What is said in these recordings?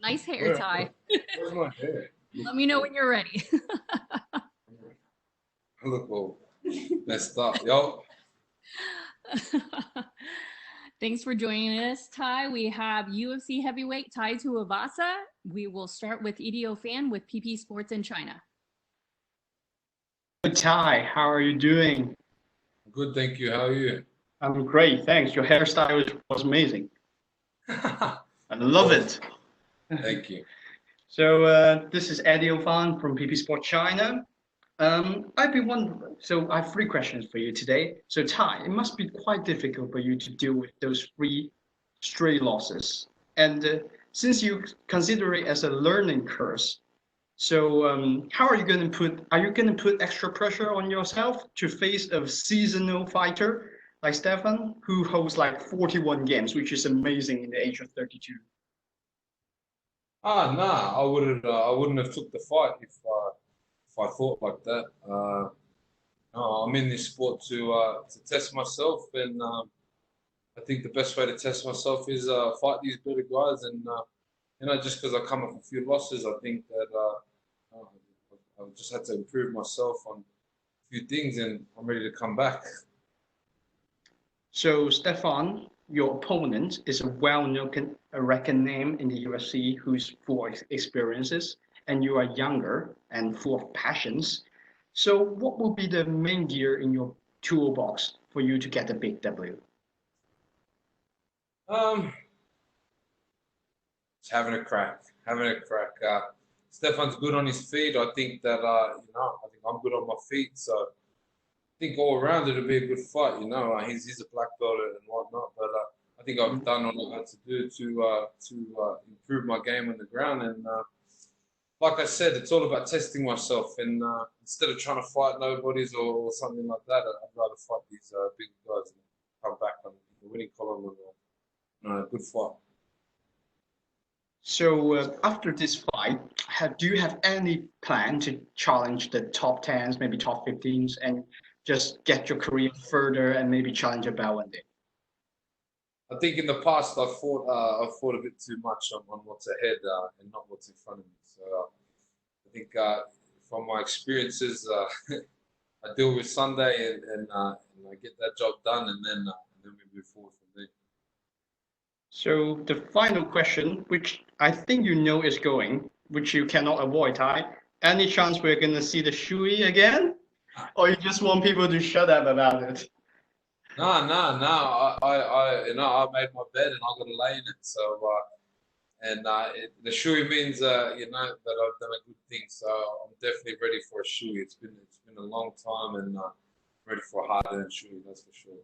Nice hair, Tai. Where's my hair? Let me know when you're ready. I look all messed up, yo. Thanks for joining us, Tai. We have UFC heavyweight Tai Tuivasa. We will start with EDO Fan with PP Sports in China. Tai, how are you doing? Good, thank you. How are you? I'm great, thanks. Your hairstyle was amazing. I love it. Thank you. So this is Eddie Fan from PP Sport China. I've been wondering, so I have three questions for you today. So Tai, it must be quite difficult for you to deal with those three stray losses. And since you consider it as a learning curve, so how are you going to put extra pressure on yourself to face a seasonal fighter like Stefan, who holds like 41 games, which is amazing in the age of 32? Nah, I wouldn't have took the fight if I thought like that. No, I'm in this sport to test myself, and I think the best way to test myself is fight these better guys. And just because I come off a few losses, I think that I've just had to improve myself on a few things, and I'm ready to come back. So Stefan, your opponent is a well-known, reckoned name in the UFC who's full of experiences, and you are younger and full of passions. So what will be the main gear in your toolbox for you to get a big W? Just having a crack. Stefan's good on his feet. I think that I think I'm good on my feet. So I think all around it'll be a good fight. He's a black belt and whatnot, but I think I've done all I had to do to improve my game on the ground. And like I said, it's all about testing myself. And instead of trying to fight nobodies or something like that, I'd rather fight these big guys and come back on the winning column on a good fight. So after this fight, do you have any plan to challenge the top 10s, maybe top 15s, and just get your career further and maybe challenge a belt one day? I think in the past I fought a bit too much on what's ahead and not what's in front of me. So I think from my experiences, I deal with Sunday and I get that job done, and then we move forward from there. So the final question, which I think you know is going, which you cannot avoid, Tai. Any chance we're gonna see the Shui again, or you just want people to shut up about it? No. I made my bed and I got to lay in it. So the shui means that I've done a good thing. So I'm definitely ready for a shui. It's been a long time, and ready for a hard-earned shui. That's for sure.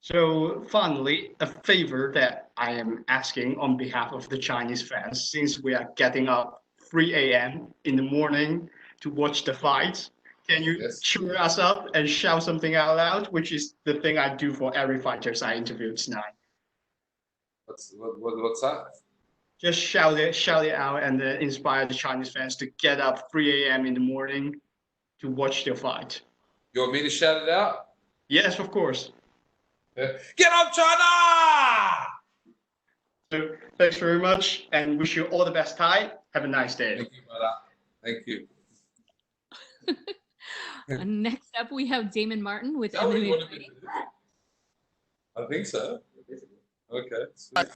So finally, a favor that I am asking on behalf of the Chinese fans, since we are getting up 3 a.m. in the morning to watch the fights, can you cheer us up and shout something out loud, which is the thing I do for every fighters I interview tonight? What's that? Just shout it out and inspire the Chinese fans to get up 3 a.m. in the morning to watch their fight. You want me to shout it out? Yes, of course. Get up, China! So thanks very much and wish you all the best, Tai. Have a nice day. Thank you, brother. Thank you. Next up, we have Damon Martin with MMA Fighting. I think so. Okay. Sweet.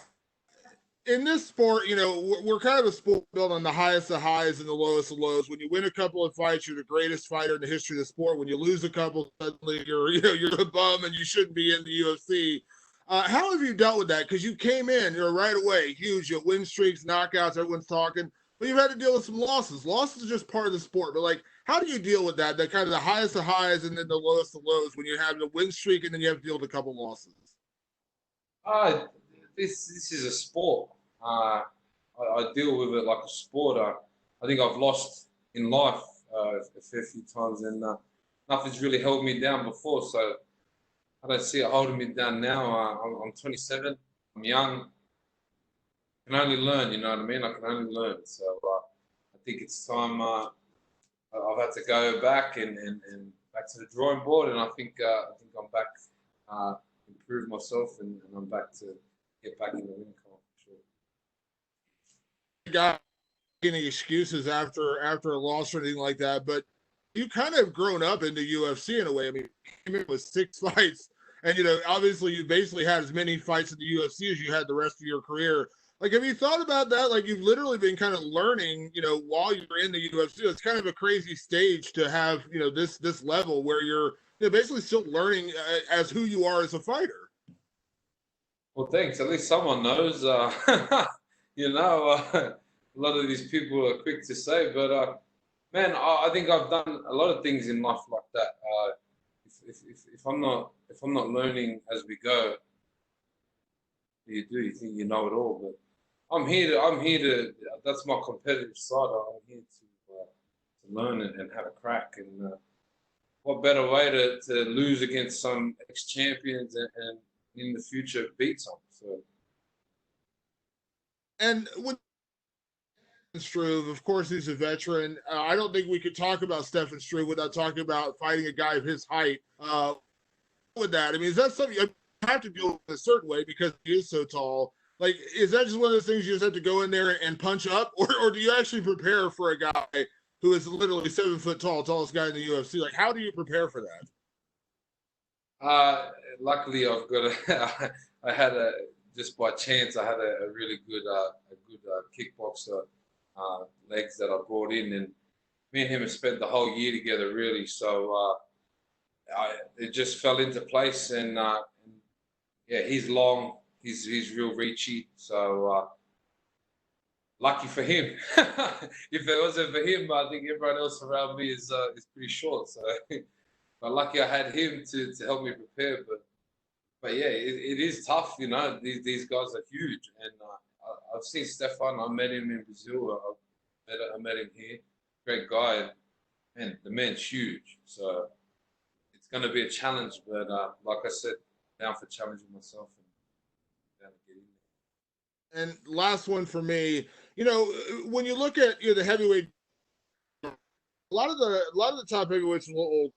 In this sport, we're kind of a sport built on the highest of highs and the lowest of lows. When you win a couple of fights, you're the greatest fighter in the history of the sport. When you lose a couple, suddenly you're a bum and you shouldn't be in the UFC. How have you dealt with that? Because you came in, right away, huge. Win streaks, knockouts, everyone's talking. But you've had to deal with some losses. Losses are just part of the sport. But how do you deal with that? That kind of the highest of highs and then the lowest of lows when you have the win streak and then you have to deal with a couple losses. This is a sport. I deal with it like a sport. I think I've lost in life a fair few times, and nothing's really held me down before. So I don't see it holding me down now. I'm 27. I'm young. I can only learn. You know what I mean? I can only learn. So I think it's time. I've had to go back and back to the drawing board, and I think I'm back, improve myself, and I'm back to get back in the ring for sure. Got any excuses after a loss or anything like that, but you kind of grown up into UFC in a way. I mean, you came in with 6 fights, and obviously you basically had as many fights in the UFC as you had the rest of your career. Like, have you thought about that? Like, you've literally been kind of learning, while you're in the UFC. It's kind of a crazy stage to have, this level where you're basically still learning as who you are as a fighter. Well, thanks. At least someone knows. A lot of these people are quick to say, but man, I think I've done a lot of things in life like that. If I'm not learning as we go, you think you know it all, but I'm here to. That's my competitive side. I'm here to learn and have a crack. And what better way to lose against some ex-champions and in the future beat some? So. And when Struve, of course, he's a veteran. I don't think we could talk about Stefan Struve without talking about fighting a guy of his height. With that, I mean, is that something you have to deal with a certain way because he is so tall? Like, is that just one of those things you just have to go in there and punch up, or do you actually prepare for a guy who is literally 7 foot tall, tallest guy in the UFC? Like, how do you prepare for that? Luckily, I've got I had just by chance, I had a really good kickboxer legs that I brought in, and me and him have spent the whole year together, really. So it just fell into place, and yeah, he's long, he's real reachy. So lucky for him. If it wasn't for him, I think everyone else around me is pretty short. So, but lucky I had him to help me prepare. But yeah, it is tough, These guys are huge, and I've seen Stefan. I met him in Brazil. I met him here. Great guy, and the man's huge. So it's going to be a challenge. But like I said, down for challenging myself and down to get in there. And last one for me, when you look at the heavyweight, a lot of the top heavyweights are a little old.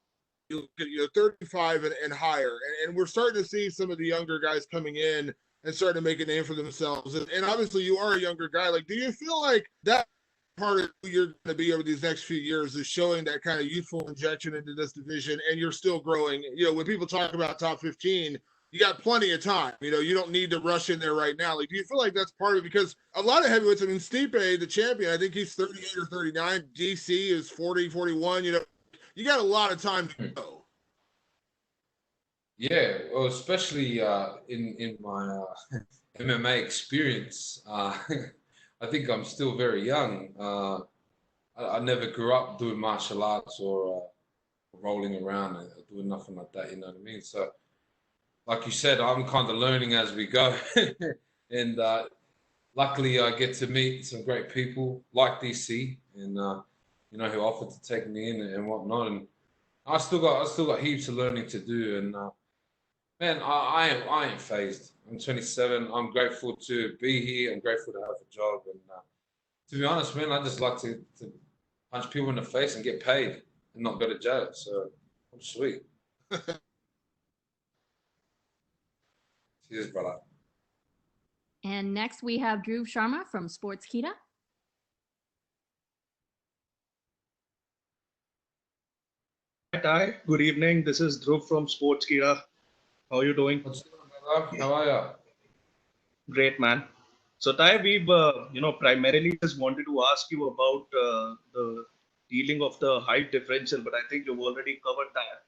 You look at 35 and higher, and we're starting to see some of the younger guys coming in and starting to make a name for themselves. And obviously, you are a younger guy. Like, do you feel like that part of who you're going to be over these next few years is showing that kind of youthful injection into this division, and you're still growing? When people talk about top 15, you got plenty of time. You don't need to rush in there right now. Like, do you feel like that's part of it? Because a lot of heavyweights, I mean, Stipe, the champion, I think he's 38 or 39. DC is 40, 41. You got a lot of time to go. Yeah, well, especially in my MMA experience, I think I'm still very young. I never grew up doing martial arts or rolling around and doing nothing like that. You know what I mean? So, like you said, I'm kind of learning as we go, and luckily I get to meet some great people like DC, and who offered to take me in and whatnot. And I still got heaps of learning to do. And man, I ain't phased. I'm 27. I'm grateful to be here. I'm grateful to have a job. And to be honest, man, I just like to punch people in the face and get paid and not go to jail. So I'm sweet. Cheers, brother. And next we have Dhruv Sharma from Sportskeeda. Hi, good evening. This is Dhruv from Sportskeeda. How are you doing? What's going on, brother? How are you? Great, man. So, Tai, we've primarily just wanted to ask you about the dealing of the height differential, but I think you've already covered that.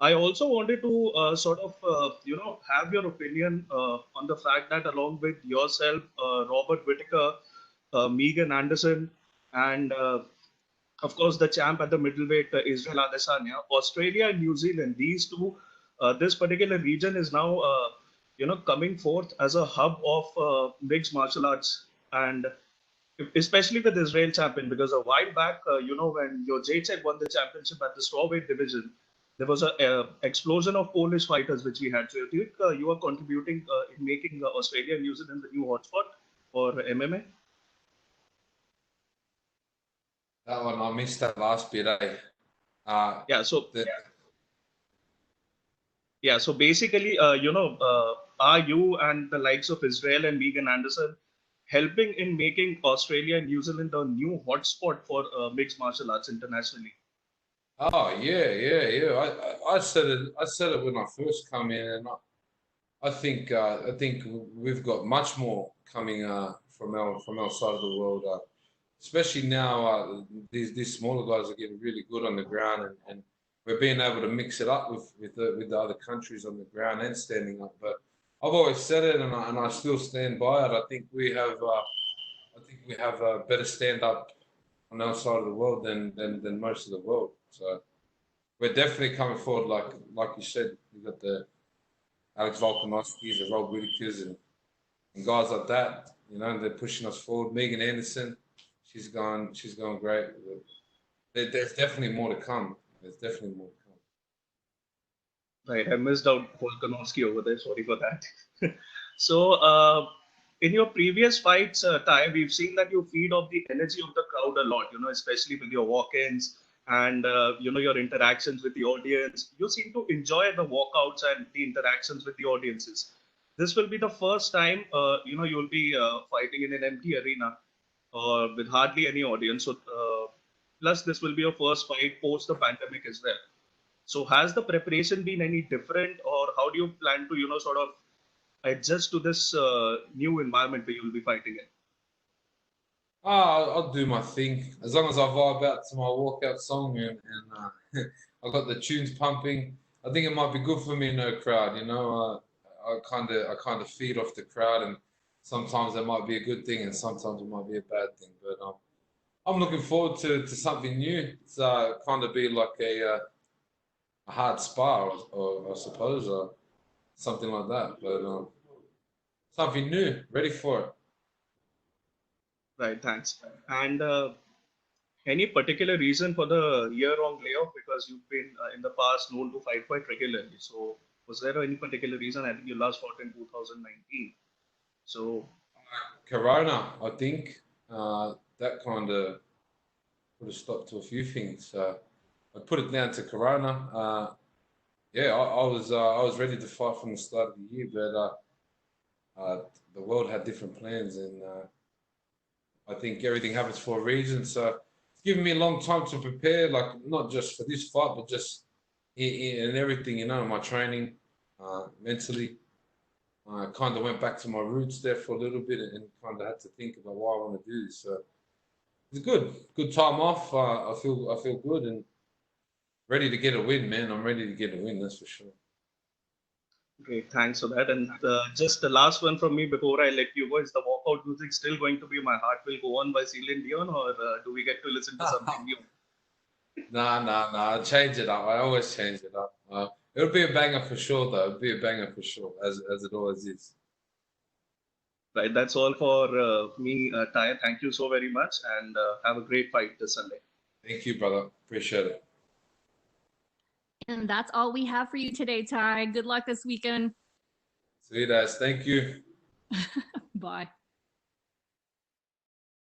I also wanted to have your opinion on the fact that along with yourself, Robert Whittaker, Megan Anderson, and of course the champ at the middleweight, Israel Adesanya, Australia and New Zealand, these two, this particular region is now, coming forth as a hub of mixed martial arts, and especially with Israel champion, because a while back, when Jacek won the championship at the strawweight division, there was a explosion of Polish fighters which we had. So do you think you are contributing in making Australia and New Zealand the new hotspot for MMA? That one, I missed that last bit, eh? So basically, are you and the likes of Israel and Megan Anderson helping in making Australia and New Zealand a new hotspot for mixed martial arts internationally? Oh yeah. I said it. I said it when I first come in, and I think we've got much more coming from our side of the world. Especially now, these smaller guys are getting really good on the ground, and we're being able to mix it up with the other countries on the ground and standing up. But I've always said it, and I still stand by it. I think we have a better stand up on our side of the world than most of the world. So we're definitely coming forward, like you said. We got the Alex Volkanovskis, the Rob Whitakers, and guys like that. You know, they're pushing us forward. Megan Anderson, she's going great. There's definitely more to come. There's definitely more to come. Right, I missed out Volkanovski over there. Sorry for that. So, in your previous fights, Tai, we've seen that you feed off the energy of the crowd a lot. You know, especially with your walk-ins and you know, your interactions with the audience. You seem to enjoy the walkouts and the interactions with the audiences. This will be the first time you know, you'll be fighting in an empty arena or with hardly any audience. So, plus this will be your first fight post the pandemic as well. So has the preparation been any different, or how do you plan to, you know, sort of adjust to this new environment where you'll be fighting in? I'll do my thing as long as I vibe out to my walkout song and I got the tunes pumping. I think it might be good for me, no crowd. You know, I kind of feed off the crowd, and sometimes that might be a good thing, and sometimes it might be a bad thing. But I'm looking forward to something new. It's kind of be like a hard spar, or I suppose, or something like that. But something new, ready for it. Right, thanks. And any particular reason for the year-long layoff? Because you've been in the past known to fight quite regularly. So was there any particular reason? I think you last fought in 2019. So Corona, I think that kind of put a stop to a few things. I put it down to Corona. Yeah, I was ready to fight from the start of the year, but the world had different plans, and I think everything happens for a reason. So it's given me a long time to prepare, like not just for this fight, but just in everything, you know, my training, mentally. I kind of went back to my roots there for a little bit, and kind of had to think about why I want to do this. So it's good time off. I feel good and ready to get a win, man. I'm ready to get a win, that's for sure. great, thanks for that. And just the last one from me before I let you go, is the walkout music still going to be My Heart Will Go On by Celine Dion, or do we get to listen to something new? Nah. Change it up. I always change it up. It'll be a banger for sure, though. It'll be a banger for sure, as it always is. Right, that's all for me, Tai. Thank you so very much, and have a great fight this Sunday. Thank you, brother. Appreciate it. And that's all we have for you today, Tai. Good luck this weekend. Sweet ass. Thank you. Bye.